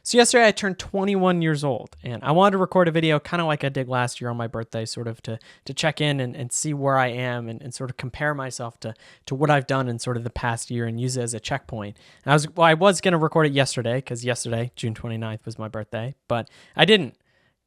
So yesterday I turned 21 years old, and I wanted to record a video kind of like I did last year on my birthday, sort of to check in and see where I am and sort of compare myself to what I've done in sort of the past year and use it as a checkpoint. And I was going to record it yesterday because yesterday, June 29th, was my birthday, but I didn't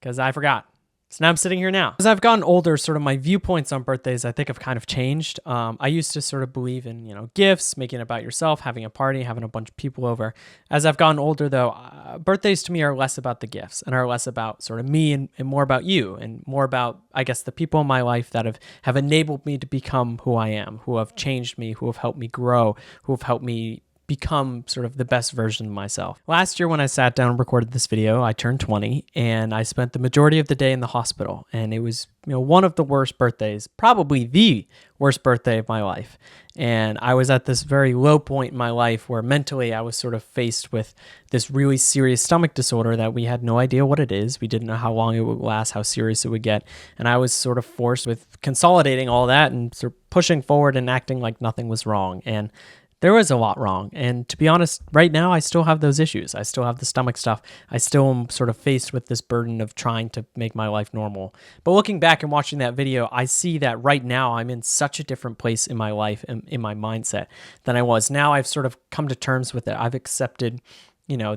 because I forgot. So now I'm sitting here now. As I've gotten older, sort of my viewpoints on birthdays, I think have kind of changed. I used to sort of believe in, gifts, making it about yourself, having a party, having a bunch of people over. As I've gotten older, though, birthdays to me are less about the gifts and are less about sort of me and more about you and more about, I guess, the people in my life that have enabled me to become who I am, who have changed me, who have helped me grow, who have helped me become sort of the best version of myself. Last year when I sat down and recorded this video, I turned 20 and I spent the majority of the day in the hospital, and it was, one of the worst birthdays, probably the worst birthday of my life. And I was at this very low point in my life where mentally I was sort of faced with this really serious stomach disorder that we had no idea what it is. We didn't know how long it would last, how serious it would get. And I was sort of forced with consolidating all that and sort of pushing forward and acting like nothing was wrong. And there was a lot wrong. And to be honest, right now, I still have those issues. I still have the stomach stuff. I still am sort of faced with this burden of trying to make my life normal. But looking back and watching that video, I see that right now I'm in such a different place in my life and in my mindset than I was. Now I've sort of come to terms with it. I've accepted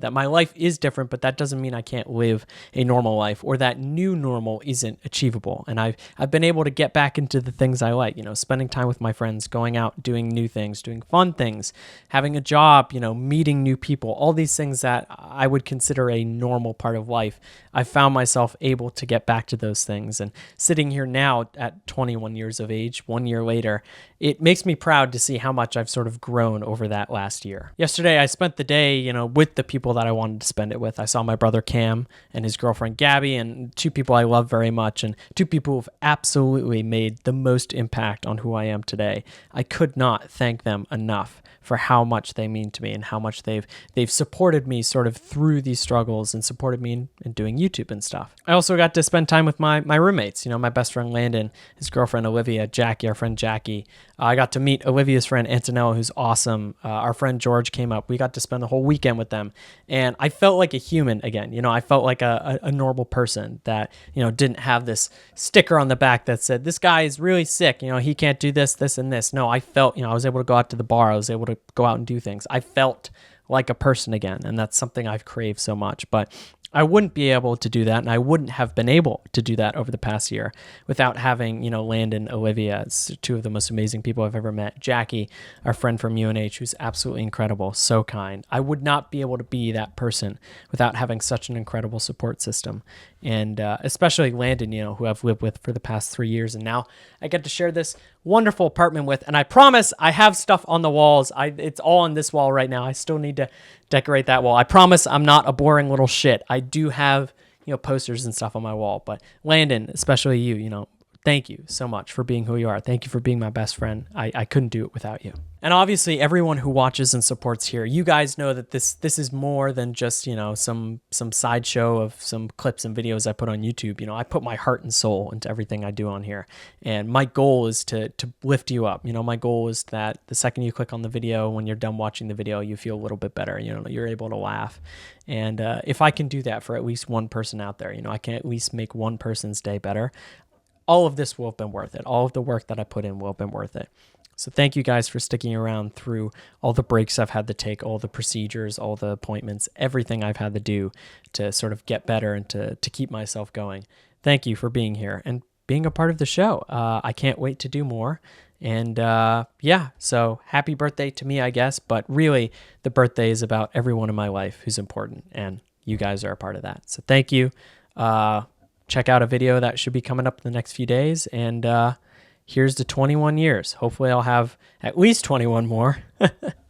that my life is different, but that doesn't mean I can't live a normal life or that new normal isn't achievable. And I've been able to get back into the things I like, spending time with my friends, going out, doing new things, doing fun things, having a job, meeting new people, all these things that I would consider a normal part of life. I found myself able to get back to those things. And sitting here now at 21 years of age, 1 year later, it makes me proud to see how much I've sort of grown over that last year. Yesterday, I spent the day, with the people that I wanted to spend it with. I saw my brother Cam and his girlfriend Gabby, and two people I love very much, and two people who've absolutely made the most impact on who I am today. I could not thank them enough for how much they mean to me and how much they've supported me sort of through these struggles and supported me in doing YouTube and stuff. I also got to spend time with my roommates, my best friend Landon, his girlfriend Olivia, Jackie, our friend Jackie. I got to meet Olivia's friend Antonella, who's awesome. Our friend George came up. We got to spend the whole weekend with them. And I felt like a human again. I felt like a normal person that, didn't have this sticker on the back that said, this guy is really sick. He can't do this, this, and this. No, I felt, I was able to go out to the bar. I was able to go out and do things. I felt like a person again. And that's something I've craved so much. But I wouldn't be able to do that, and I wouldn't have been able to do that over the past year without having, Landon, Olivia, it's two of the most amazing people I've ever met. Jackie, our friend from UNH, who's absolutely incredible, so kind. I would not be able to be that person without having such an incredible support system. And especially Landon, who I've lived with for the past 3 years, and now I get to share this wonderful apartment with. And I promise I have stuff on the walls. It's all on this wall right now. I still need to decorate that wall. I promise I'm not a boring little shit. I do have, posters and stuff on my wall. But Landon, especially you, thank you so much for being who you are. Thank you for being my best friend. I couldn't do it without you. And obviously, everyone who watches and supports here, you guys know that this is more than just, some sideshow of some clips and videos I put on YouTube. I put my heart and soul into everything I do on here. And my goal is to lift you up. My goal is that the second you click on the video, when you're done watching the video, you feel a little bit better. You're able to laugh. And if I can do that for at least one person out there, I can at least make one person's day better. All of this will have been worth it. All of the work that I put in will have been worth it. So thank you guys for sticking around through all the breaks I've had to take, all the procedures, all the appointments, everything I've had to do to sort of get better and to keep myself going. Thank you for being here and being a part of the show. I can't wait to do more. And so happy birthday to me, I guess. But really, the birthday is about everyone in my life who's important. And you guys are a part of that. So thank you. Check out a video that should be coming up in the next few days. And here's to 21 years. Hopefully I'll have at least 21 more.